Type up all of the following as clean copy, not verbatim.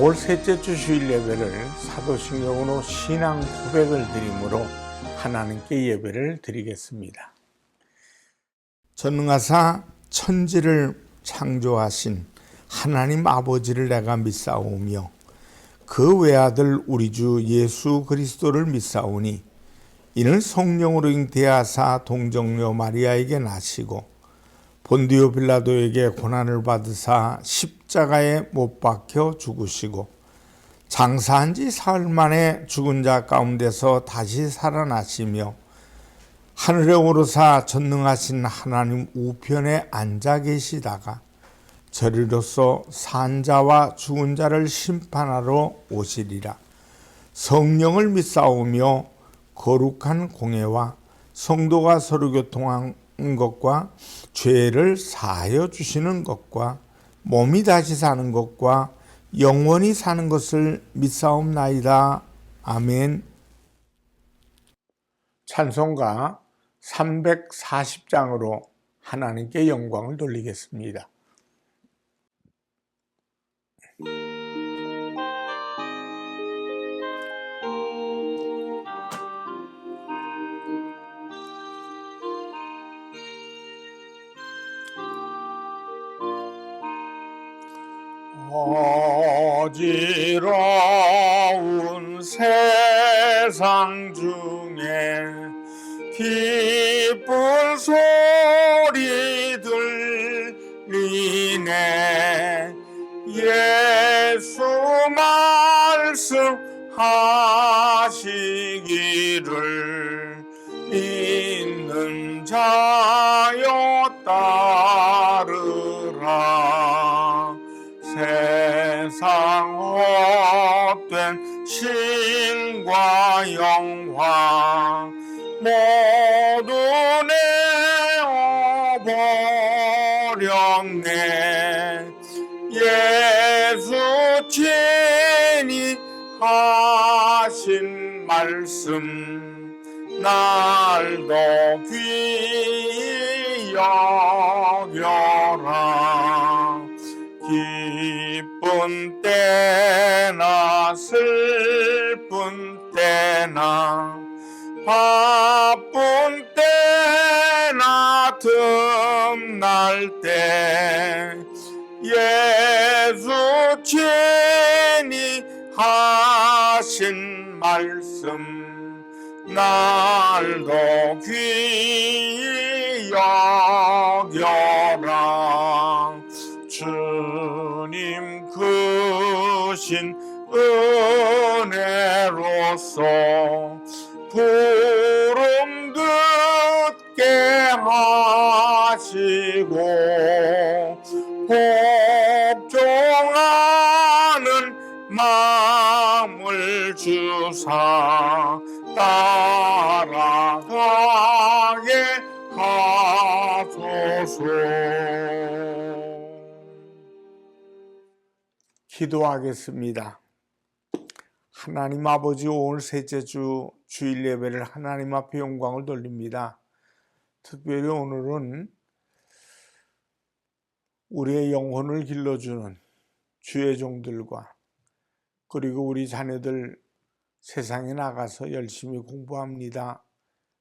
5월 셋째 주 주일 예배를 사도신경으로 신앙 고백을 드림으로 하나님께 예배를 드리겠습니다. 전능하사 천지를 창조하신 하나님 아버지를 내가 믿사오며 그 외아들 우리 주 예수 그리스도를 믿사오니 이는 성령으로 잉태하사 동정녀 마리아에게 나시고 본디오 빌라도에게 고난을 받으사 십자가에 못 박혀 죽으시고 장사한 지 사흘 만에 죽은 자 가운데서 다시 살아나시며 하늘에 오르사 전능하신 하나님 우편에 앉아 계시다가 저리로서 산 자와 죽은 자를 심판하러 오시리라. 성령을 믿사오며 거룩한 공예와 성도가 서로 교통한 것과 죄를 사하여 주시는 것과 몸이 다시 사는 것과 영원히 사는 것을 믿사옵나이다. 아멘. 찬송가 340장으로 하나님께 영광을 돌리겠습니다. 어지러운 세상 중에 기쁜 소리 들리네. 예수 말씀하시기를 믿는 자여 따르라. 세상 헛된 신과 영화 모두 내어버렸네. 예수 친히 하신 말씀 날도 귀히 여겨라. 기쁜 때나 슬픈 때나 바쁜 때나 틈날 때 예수 친히 하신 말씀 날도 귀히 여겨라. 주님 크신 은혜로서 부름 듣게 하시고 복종하는 마음을 주사 따라가게 하소서. 기도하겠습니다. 하나님 아버지, 오늘 셋째 주 주일 예배를 하나님 앞에 영광을 돌립니다. 특별히 오늘은 우리의 영혼을 길러주는 주의 종들과 그리고 우리 자녀들 세상에 나가서 열심히 공부합니다.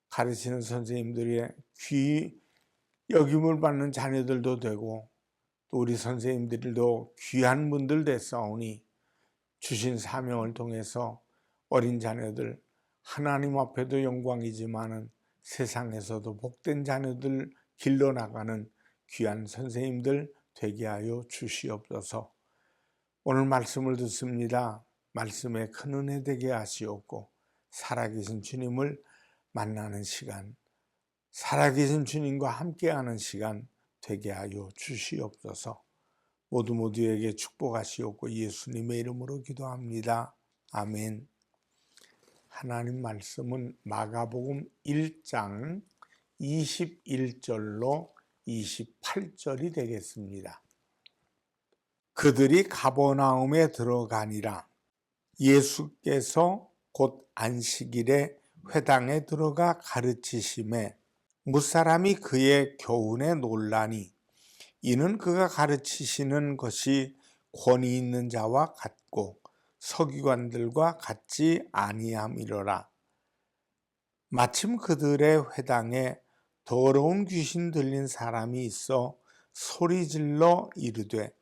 가르치는 선생님들의 귀 여김을 받는 자녀들도 되고 또 우리 선생님들도 귀한 분들 됐사오니 주신 사명을 통해서 어린 자녀들 하나님 앞에도 영광이지만은 세상에서도 복된 자녀들 길러나가는 귀한 선생님들 되게 하여 주시옵소서. 오늘 말씀을 듣습니다. 말씀에 큰 은혜 되게 하시옵고 살아계신 주님을 만나는 시간, 살아계신 주님과 함께하는 시간 되게 하여 주시옵소서. 모두에게 축복하시옵고 예수님의 이름으로 기도합니다. 아멘. 하나님 말씀은 마가복음 1장 21절로 28절이 되겠습니다. 그들이 가버나움에 들어가니라. 예수께서 곧 안식일에 회당에 들어가 가르치심에 무사람이 그의 교훈에 놀라니 이는 그가 가르치시는 것이 권위 있는 자와 같고 서기관들과 같지 아니함이로라. 마침 그들의 회당에 더러운 귀신 들린 사람이 있어 소리질러 이르되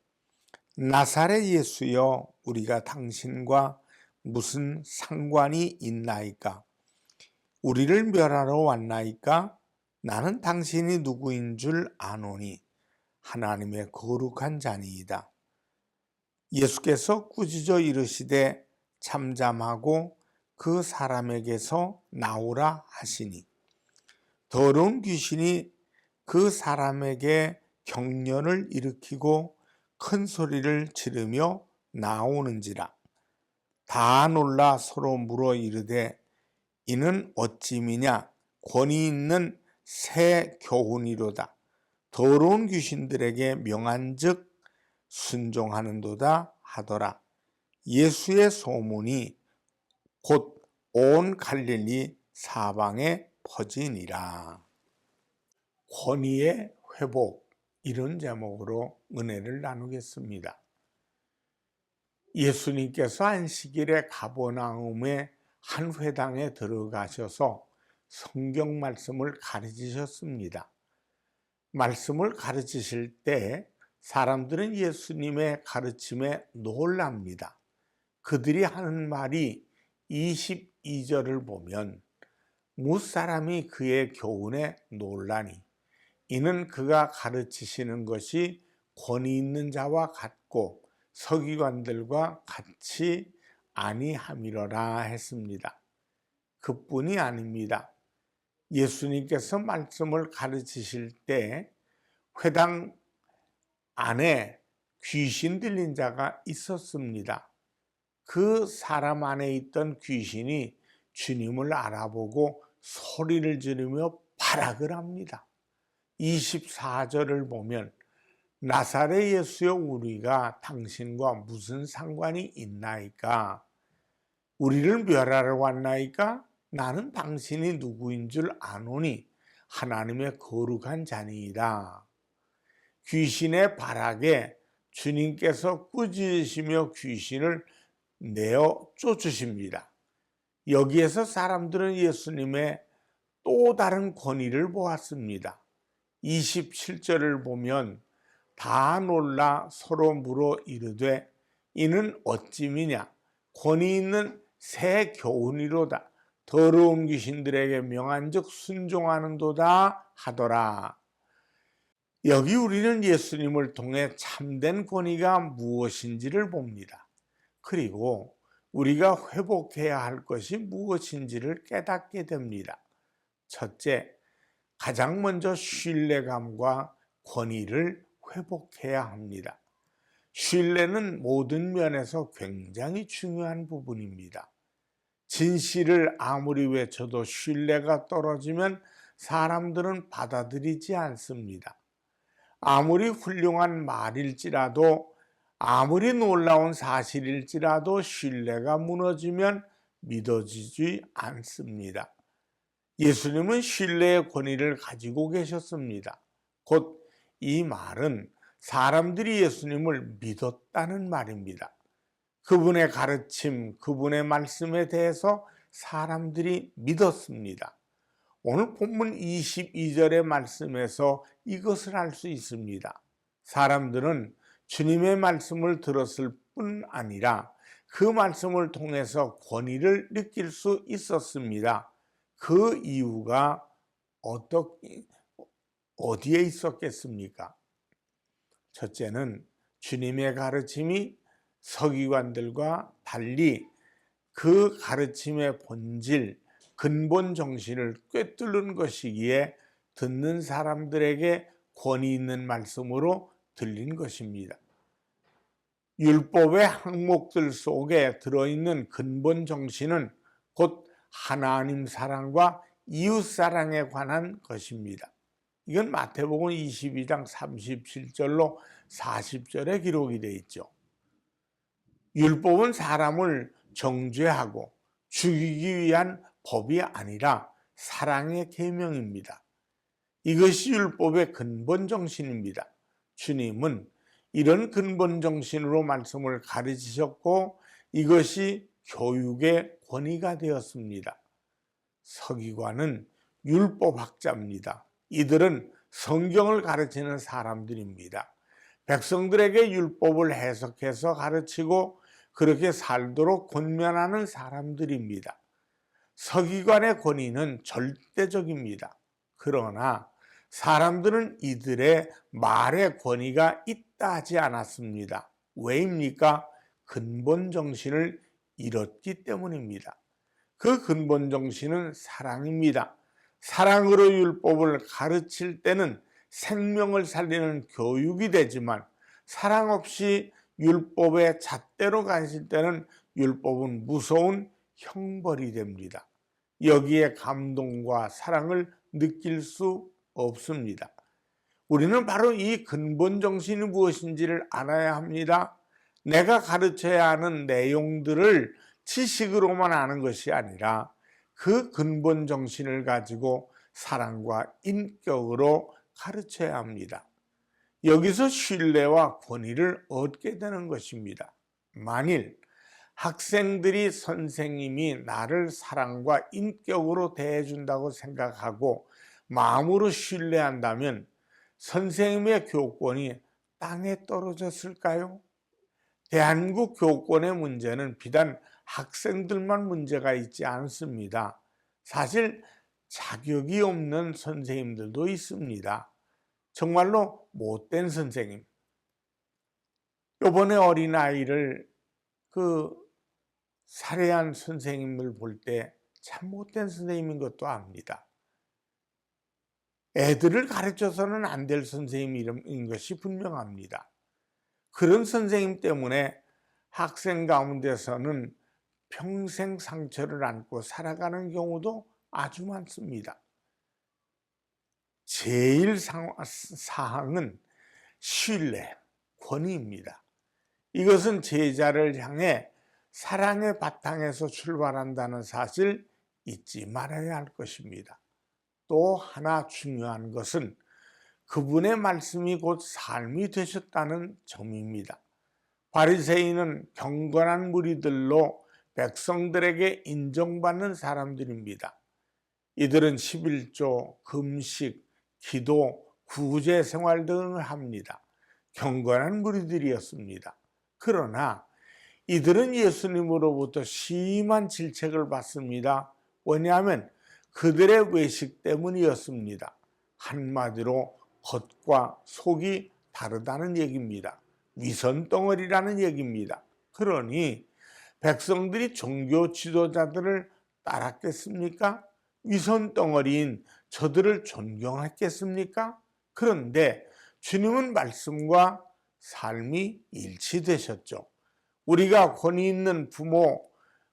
나사렛 예수여, 우리가 당신과 무슨 상관이 있나이까? 우리를 멸하러 왔나이까? 나는 당신이 누구인 줄 아노니 하나님의 거룩한 자니이다. 예수께서 꾸짖어 이르시되 잠잠하고 그 사람에게서 나오라 하시니 더러운 귀신이 그 사람에게 경련을 일으키고 큰 소리를 지르며 나오는지라. 다 놀라 서로 물어 이르되 이는 어찌미냐? 권위 있는 새 교훈이로다. 더러운 귀신들에게 명한즉 순종하는도다 하더라. 예수의 소문이 곧 온 갈릴리 사방에 퍼지니라. 권위의 회복, 이런 제목으로 은혜를 나누겠습니다. 예수님께서 안식일에 가버나움의 한 회당에 들어가셔서 성경 말씀을 가르치셨습니다. 말씀을 가르치실 때 사람들은 예수님의 가르침에 놀랍니다. 그들이 하는 말이 22절을 보면 무사람이 그의 교훈에 놀라니 이는 그가 가르치시는 것이 권위 있는 자와 같고 서기관들과 같이 아니함이로라 했습니다. 그뿐이 아닙니다. 예수님께서 말씀을 가르치실 때 회당 안에 귀신 들린 자가 있었습니다. 그 사람 안에 있던 귀신이 주님을 알아보고 소리를 지르며 발악을 합니다. 24절을 보면 나사렛 예수여, 우리가 당신과 무슨 상관이 있나이까? 우리를 멸하러 왔나이까? 나는 당신이 누구인 줄 아노니 하나님의 거룩한 자니이다. 귀신의 발악에 주님께서 꾸짖으시며 귀신을 내어 쫓으십니다. 여기에서 사람들은 예수님의 또 다른 권위를 보았습니다. 27절을 보면 다 놀라 서로 물어 이르되 이는 어찌미냐? 권위 있는 새 교훈이로다. 더러운 귀신들에게 명한즉 순종하는도다 하더라. 여기 우리는 예수님을 통해 참된 권위가 무엇인지를 봅니다. 그리고 우리가 회복해야 할 것이 무엇인지를 깨닫게 됩니다. 첫째, 가장 먼저 신뢰감과 권위를 회복해야 합니다. 신뢰는 모든 면에서 굉장히 중요한 부분입니다. 진실을 아무리 외쳐도 신뢰가 떨어지면 사람들은 받아들이지 않습니다. 아무리 훌륭한 말일지라도, 아무리 놀라운 사실일지라도 신뢰가 무너지면 믿어지지 않습니다. 예수님은 신뢰의 권위를 가지고 계셨습니다. 곧 이 말은 사람들이 예수님을 믿었다는 말입니다. 그분의 가르침, 그분의 말씀에 대해서 사람들이 믿었습니다. 오늘 본문 22절의 말씀에서 이것을 알 수 있습니다. 사람들은 주님의 말씀을 들었을 뿐 아니라 그 말씀을 통해서 권위를 느낄 수 있었습니다. 그 이유가 어디에 있었겠습니까? 첫째는 주님의 가르침이 서기관들과 달리 그 가르침의 본질, 근본 정신을 꿰뚫는 것이기에 듣는 사람들에게 권위 있는 말씀으로 들린 것입니다. 율법의 항목들 속에 들어있는 근본 정신은 곧 하나님 사랑과 이웃 사랑에 관한 것입니다. 이건 마태복음 22장 37절로 40절에 기록이 되어 있죠. 율법은 사람을 정죄하고 죽이기 위한 법이 아니라 사랑의 계명입니다. 이것이 율법의 근본 정신입니다. 주님은 이런 근본 정신으로 말씀을 가르치셨고 이것이 교육의 권위가 되었습니다. 서기관은 율법학자입니다. 이들은 성경을 가르치는 사람들입니다. 백성들에게 율법을 해석해서 가르치고 그렇게 살도록 권면하는 사람들입니다. 서기관의 권위는 절대적입니다. 그러나 사람들은 이들의 말의 권위가 있다 하지 않았습니다. 왜입니까? 근본 정신을 잃었기 때문입니다. 그 근본 정신은 사랑입니다. 사랑으로 율법을 가르칠 때는 생명을 살리는 교육이 되지만 사랑 없이 율법의 잣대로 가실 때는 율법은 무서운 형벌이 됩니다. 여기에 감동과 사랑을 느낄 수 없습니다. 우리는 바로 이 근본 정신이 무엇인지를 알아야 합니다. 내가 가르쳐야 하는 내용들을 지식으로만 아는 것이 아니라 그 근본 정신을 가지고 사랑과 인격으로 가르쳐야 합니다. 여기서 신뢰와 권위를 얻게 되는 것입니다. 만일 학생들이 선생님이 나를 사랑과 인격으로 대해준다고 생각하고 마음으로 신뢰한다면 선생님의 교권이 땅에 떨어졌을까요? 대한민국 교권의 문제는 비단 학생들만 문제가 있지 않습니다. 사실 자격이 없는 선생님들도 있습니다. 정말로 못된 선생님. 이번에 어린아이를 살해한 선생님을 볼 때 참 못된 선생님인 것도 압니다. 애들을 가르쳐서는 안 될 선생님인 것이 분명합니다. 그런 선생님 때문에 학생 가운데서는 평생 상처를 안고 살아가는 경우도 아주 많습니다. 제일 사항은 신뢰, 권위입니다. 이것은 제자를 향해 사랑의 바탕에서 출발한다는 사실 잊지 말아야 할 것입니다. 또 하나 중요한 것은 그분의 말씀이 곧 삶이 되셨다는 점입니다. 바리새인은 경건한 무리들로 백성들에게 인정받는 사람들입니다. 이들은 11조, 금식, 기도, 구제 생활 등을 합니다. 경건한 무리들이었습니다. 그러나 이들은 예수님으로부터 심한 질책을 받습니다. 왜냐하면 그들의 외식 때문이었습니다. 한마디로 겉과 속이 다르다는 얘기입니다. 위선덩어리라는 얘기입니다. 그러니 백성들이 종교 지도자들을 따랐겠습니까? 위선덩어리인 저들을 존경했겠습니까? 그런데 주님은 말씀과 삶이 일치되셨죠. 우리가 권위 있는 부모,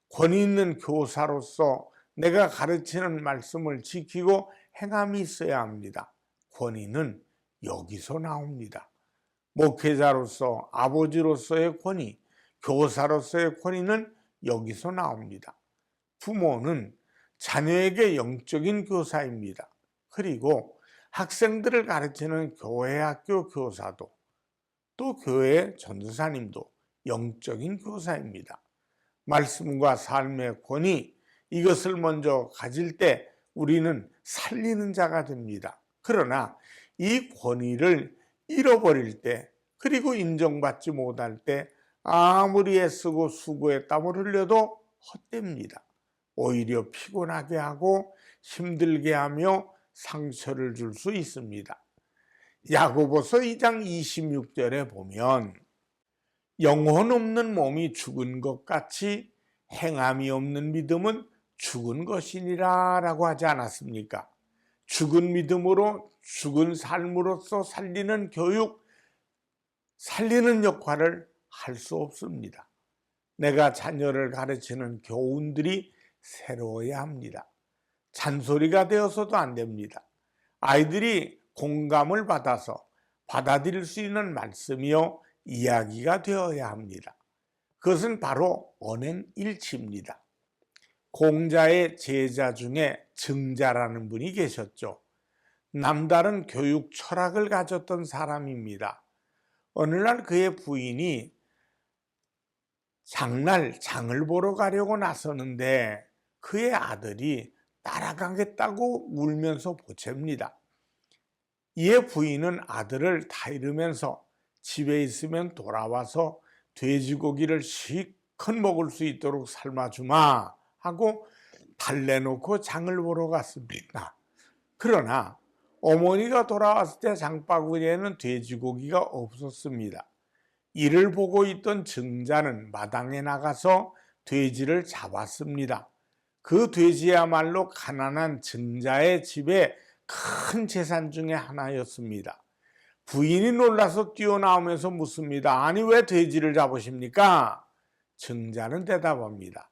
권위 있는 교사로서 내가 가르치는 말씀을 지키고 행함이 있어야 합니다. 권위는 여기서 나옵니다. 목회자로서, 아버지로서의 권위, 교사로서의 권위는 여기서 나옵니다. 부모는 자녀에게 영적인 교사입니다. 그리고 학생들을 가르치는 교회 학교 교사도 또 교회 전도사님도 영적인 교사입니다. 말씀과 삶의 권위, 이것을 먼저 가질 때 우리는 살리는 자가 됩니다. 그러나 이 권위를 잃어버릴 때, 그리고 인정받지 못할 때 아무리 애쓰고 수고에 땀을 흘려도 헛됩니다. 오히려 피곤하게 하고 힘들게 하며 상처를 줄 수 있습니다. 야고보서 2장 26절에 보면 영혼 없는 몸이 죽은 것 같이 행함이 없는 믿음은 죽은 것이니라 라고 하지 않았습니까? 죽은 믿음으로 죽은 삶으로서 살리는 교육, 살리는 역할을 할 수 없습니다. 내가 자녀를 가르치는 교훈들이 새로워야 합니다. 잔소리가 되어서도 안 됩니다. 아이들이 공감을 받아서 받아들일 수 있는 말씀이요 이야기가 되어야 합니다. 그것은 바로 언행일치입니다. 공자의 제자 중에 증자라는 분이 계셨죠. 남다른 교육 철학을 가졌던 사람입니다. 어느 날 그의 부인이 장날 장을 보러 가려고 나서는데 그의 아들이 따라가겠다고 울면서 보챕니다. 이에 부인은 아들을 타이르면서 집에 있으면 돌아와서 돼지고기를 실컷 먹을 수 있도록 삶아주마 하고 달래놓고 장을 보러 갔습니다. 그러나 어머니가 돌아왔을 때 장바구니에는 돼지고기가 없었습니다. 이를 보고 있던 증자는 마당에 나가서 돼지를 잡았습니다. 그 돼지야말로 가난한 증자의 집에 큰 재산 중에 하나였습니다. 부인이 놀라서 뛰어나오면서 묻습니다. 아니, 왜 돼지를 잡으십니까? 증자는 대답합니다.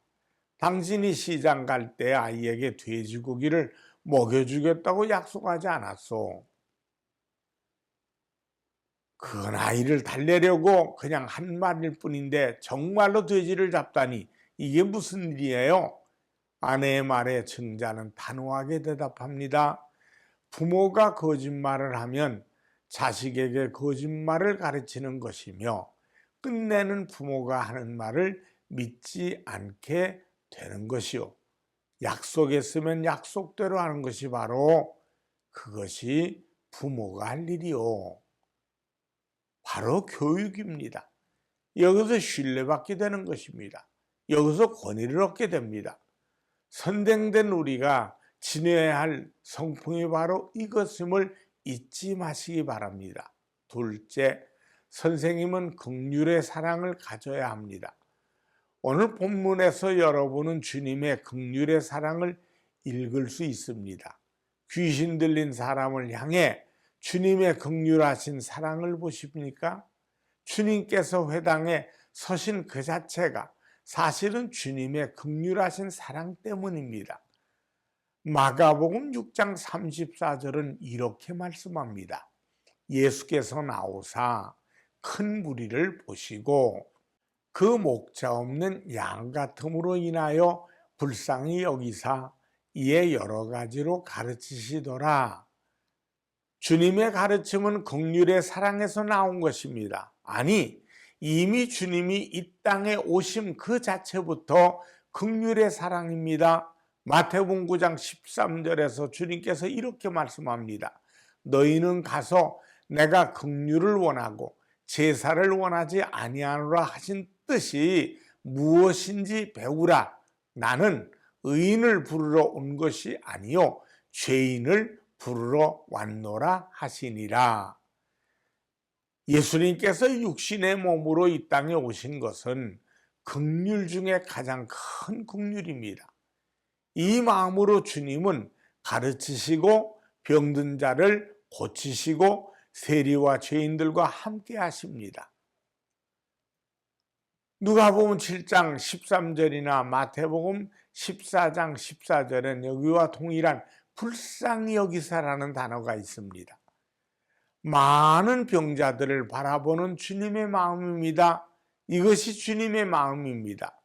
당신이 시장 갈 때 아이에게 돼지고기를 먹여주겠다고 약속하지 않았소. 그건 아이를 달래려고 그냥 한 마리일 뿐인데 정말로 돼지를 잡다니 이게 무슨 일이에요? 아내의 말에 증자는 단호하게 대답합니다. 부모가 거짓말을 하면 자식에게 거짓말을 가르치는 것이며 끝내는 부모가 하는 말을 믿지 않게 되는 것이요. 약속했으면 약속대로 하는 것이 바로 그것이 부모가 할 일이요. 바로 교육입니다. 여기서 신뢰받게 되는 것입니다. 여기서 권위를 얻게 됩니다. 선생된 우리가 지녀야 할 성품이 바로 이것임을 잊지 마시기 바랍니다. 둘째, 선생님은 긍휼의 사랑을 가져야 합니다. 오늘 본문에서 여러분은 주님의 긍휼의 사랑을 읽을 수 있습니다. 귀신 들린 사람을 향해 주님의 긍휼하신 사랑을 보십니까? 주님께서 회당에 서신 그 자체가 사실은 주님의 긍휼하신 사랑 때문입니다. 마가복음 6장 34절은 이렇게 말씀합니다. 예수께서 나오사 큰 무리를 보시고 그 목자 없는 양 같음으로 인하여 불쌍히 여기사 이에 여러 가지로 가르치시더라. 주님의 가르침은 긍휼의 사랑에서 나온 것입니다. 아니, 이미 주님이 이 땅에 오심 그 자체부터 긍휼의 사랑입니다. 마태복음 9장 13절에서 주님께서 이렇게 말씀합니다. 너희는 가서 내가 긍휼을 원하고 제사를 원하지 아니하노라 하신 뜻이 무엇인지 배우라. 나는 의인을 부르러 온 것이 아니요 죄인을 부르러 왔노라 하시니라. 예수님께서 육신의 몸으로 이 땅에 오신 것은 긍휼 중에 가장 큰 긍휼입니다. 이 마음으로 주님은 가르치시고 병든 자를 고치시고 세리와 죄인들과 함께 하십니다. 누가복음 7장 13절이나 마태복음 14장 14절엔 여기와 동일한 불쌍히 여기사라는 단어가 있습니다. 많은 병자들을 바라보는 주님의 마음입니다. 이것이 주님의 마음입니다.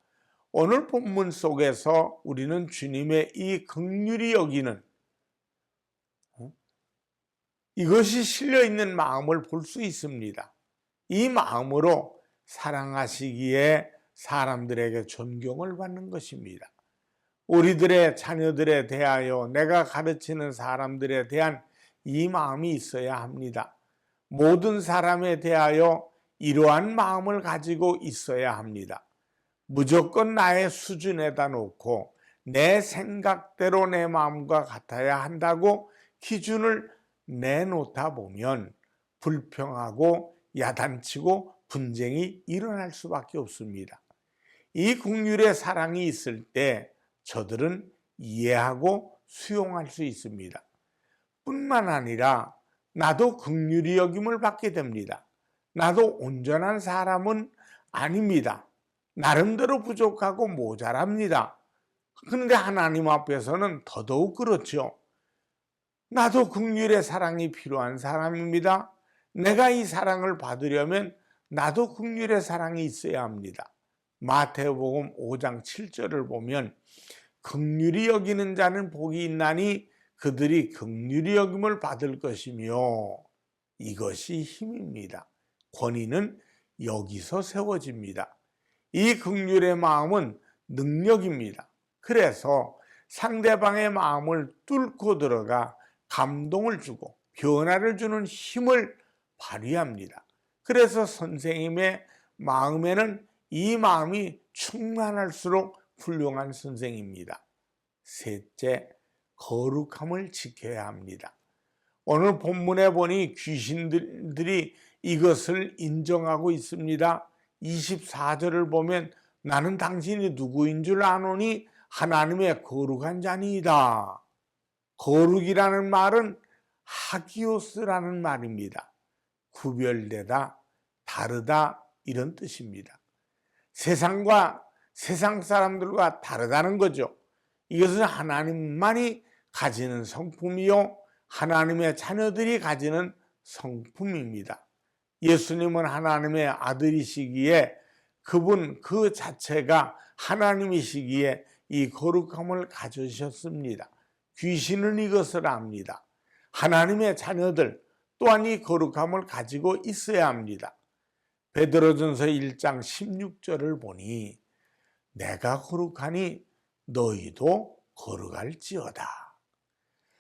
오늘 본문 속에서 우리는 주님의 이 긍휼히 여기는 이것이 실려있는 마음을 볼 수 있습니다. 이 마음으로 사랑하시기에 사람들에게 존경을 받는 것입니다. 우리들의 자녀들에 대하여 내가 가르치는 사람들에 대한 이 마음이 있어야 합니다. 모든 사람에 대하여 이러한 마음을 가지고 있어야 합니다. 무조건 나의 수준에다 놓고 내 생각대로 내 마음과 같아야 한다고 기준을 내놓다 보면 불평하고 야단치고 분쟁이 일어날 수밖에 없습니다. 이 긍휼의 사랑이 있을 때 저들은 이해하고 수용할 수 있습니다. 뿐만 아니라 나도 긍휼히 여김을 받게 됩니다. 나도 온전한 사람은 아닙니다. 나름대로 부족하고 모자랍니다. 그런데 하나님 앞에서는 더더욱 그렇죠. 나도 긍휼의 사랑이 필요한 사람입니다. 내가 이 사랑을 받으려면 나도 긍휼의 사랑이 있어야 합니다. 마태복음 5장 7절을 보면 긍휼히 여기는 자는 복이 있나니 그들이 긍휼히 여김을 받을 것이며 이것이 힘입니다. 권위는 여기서 세워집니다. 이 긍휼의 마음은 능력입니다. 그래서 상대방의 마음을 뚫고 들어가 감동을 주고 변화를 주는 힘을 발휘합니다. 그래서 선생님의 마음에는 이 마음이 충만할수록 훌륭한 선생입니다. 셋째, 거룩함을 지켜야 합니다. 오늘 본문에 보니 귀신들이 이것을 인정하고 있습니다. 24절을 보면 나는 당신이 누구인 줄 아노니 하나님의 거룩한 자니이다. 거룩이라는 말은 하기오스라는 말입니다. 구별되다, 다르다 이런 뜻입니다. 세상 사람들과 다르다는 거죠. 이것은 하나님만이 가지는 성품이요 하나님의 자녀들이 가지는 성품입니다. 예수님은 하나님의 아들이시기에 그분 그 자체가 하나님이시기에 이 거룩함을 가지셨습니다. 귀신은 이것을 압니다. 하나님의 자녀들 또한 이 거룩함을 가지고 있어야 합니다. 베드로전서 1장 16절을 보니 내가 거룩하니 너희도 거룩할지어다.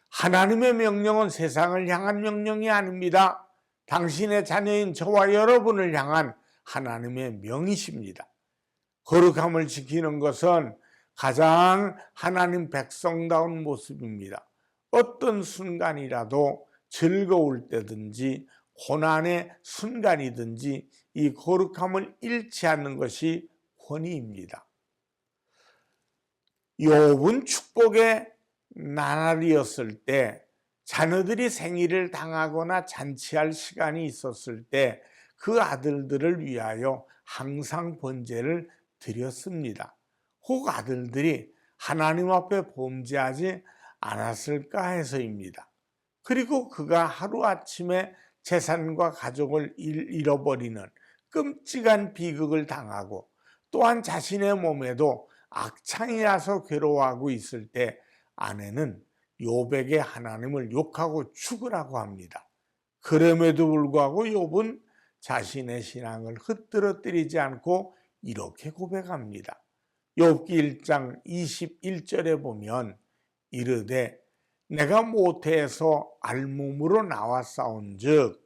하나님의 명령은 세상을 향한 명령이 아닙니다. 당신의 자녀인 저와 여러분을 향한 하나님의 명이십니다. 거룩함을 지키는 것은 가장 하나님 백성다운 모습입니다. 어떤 순간이라도 즐거울 때든지 고난의 순간이든지 이 거룩함을 잃지 않는 것이 권위입니다. 욥은 축복의 나날이었을 때 자녀들이 생일을 당하거나 잔치할 시간이 있었을 때 그 아들들을 위하여 항상 번제를 드렸습니다. 혹 아들들이 하나님 앞에 범죄하지 않았을까 해서입니다. 그리고 그가 하루아침에 재산과 가족을 잃어버리는 끔찍한 비극을 당하고 또한 자신의 몸에도 악창이 나서 괴로워하고 있을 때 아내는 욥에게 하나님을 욕하고 죽으라고 합니다. 그럼에도 불구하고 욥은 자신의 신앙을 흩뜨러뜨리지 않고 이렇게 고백합니다. 욥기 1장 21절에 보면 이르되 내가 모태에서 알몸으로 나와 싸운즉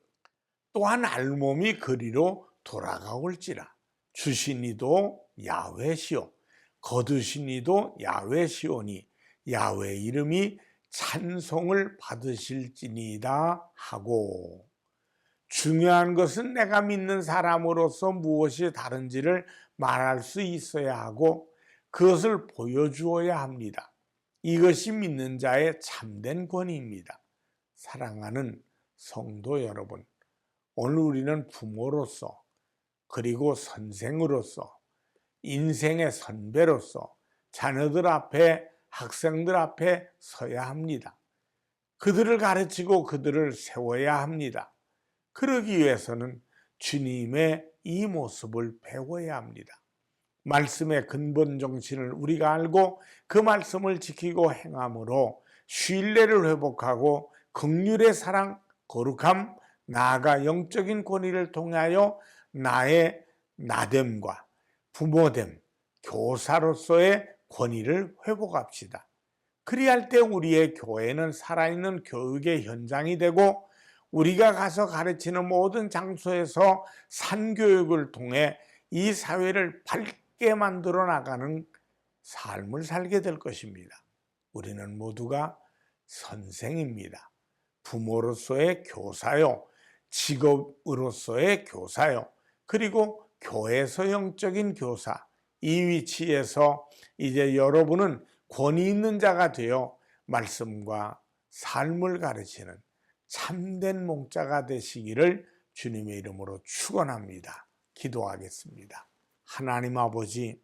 또한 알몸이 그리로 돌아가올지라. 주시니도 야훼시오 거두시니도 야훼시오니 야훼 이름이 찬송을 받으실지니이다 하고, 중요한 것은 내가 믿는 사람으로서 무엇이 다른지를 말할 수 있어야 하고 그것을 보여주어야 합니다. 이것이 믿는 자의 참된 권위입니다. 사랑하는 성도 여러분, 오늘 우리는 부모로서 그리고 선생으로서 인생의 선배로서 자녀들 앞에 학생들 앞에 서야 합니다. 그들을 가르치고 그들을 세워야 합니다. 그러기 위해서는 주님의 이 모습을 배워야 합니다. 말씀의 근본 정신을 우리가 알고 그 말씀을 지키고 행함으로 신뢰를 회복하고 긍휼의 사랑, 거룩함, 나아가 영적인 권위를 통하여 나의 나됨과 부모됨, 교사로서의 권위를 회복합시다. 그리할 때 우리의 교회는 살아있는 교육의 현장이 되고 우리가 가서 가르치는 모든 장소에서 산교육을 통해 이 사회를 밝게 만들어 나가는 삶을 살게 될 것입니다. 우리는 모두가 선생입니다. 부모로서의 교사요, 직업으로서의 교사요, 그리고 교회에서 영적인 교사, 이 위치에서 이제 여러분은 권위 있는 자가 되어 말씀과 삶을 가르치는 참된 목자가 되시기를 주님의 이름으로 축원합니다. 기도하겠습니다. 하나님 아버지,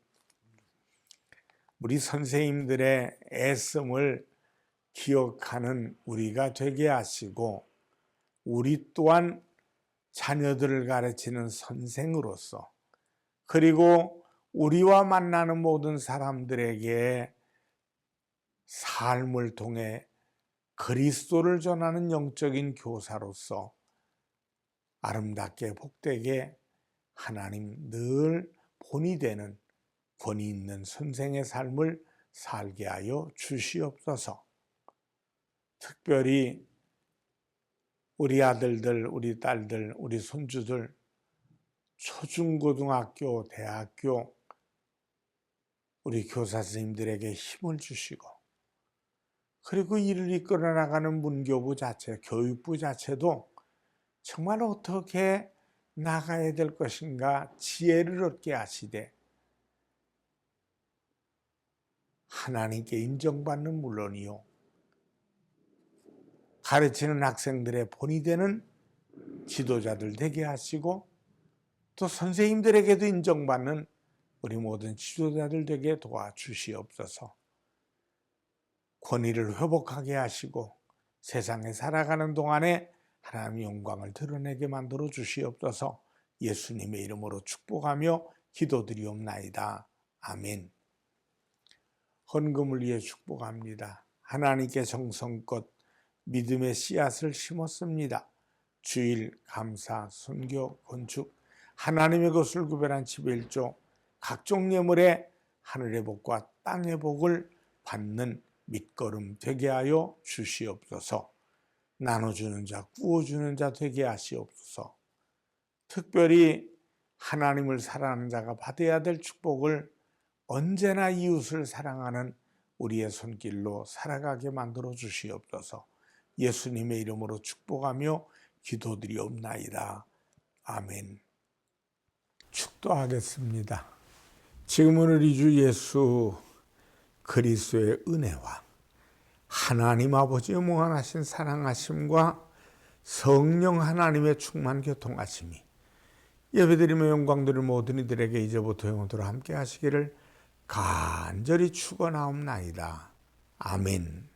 우리 선생님들의 애씀을 기억하는 우리가 되게 하시고 우리 또한 자녀들을 가르치는 선생으로서 그리고 우리와 만나는 모든 사람들에게 삶을 통해 그리스도를 전하는 영적인 교사로서 아름답게 복되게 하나님 늘 본이 되는 권위 있는 선생의 삶을 살게 하여 주시옵소서. 특별히 우리 아들들, 우리 딸들, 우리 손주들 초중고등학교, 대학교 우리 교사 선생님들에게 힘을 주시고, 그리고 이를 이끌어 나가는 문교부 자체, 교육부 자체도 정말 어떻게 나가야 될 것인가 지혜를 얻게 하시되 하나님께 인정받는 물론이요, 가르치는 학생들의 본이 되는 지도자들 되게 하시고, 또 선생님들에게도 인정받는 우리 모든 지도자들 되게 도와주시옵소서. 권위를 회복하게 하시고 세상에 살아가는 동안에 하나님의 영광을 드러내게 만들어 주시옵소서. 예수님의 이름으로 축복하며 기도드리옵나이다. 아멘. 헌금을 위해 축복합니다. 하나님께 정성껏 믿음의 씨앗을 심었습니다. 주일, 감사, 선교, 건축, 하나님의 것을 구별한 11조, 각종 예물에 하늘의 복과 땅의 복을 받는 밑거름 되게 하여 주시옵소서. 나눠주는 자, 구워주는 자 되게 하시옵소서. 특별히 하나님을 사랑하는 자가 받아야 될 축복을 언제나 이웃을 사랑하는 우리의 손길로 살아가게 만들어 주시옵소서. 예수님의 이름으로 축복하며 기도드리옵나이다. 아멘. 축도하겠습니다. 지금은 우리 주 예수 그리스도의 은혜와 하나님 아버지의 무한하신 사랑하심과 성령 하나님의 충만 교통하심이 예배드리며 영광들을 모든 이들에게 이제부터 영원토록 함께 하시기를 간절히 축원하옵나이다. 아멘.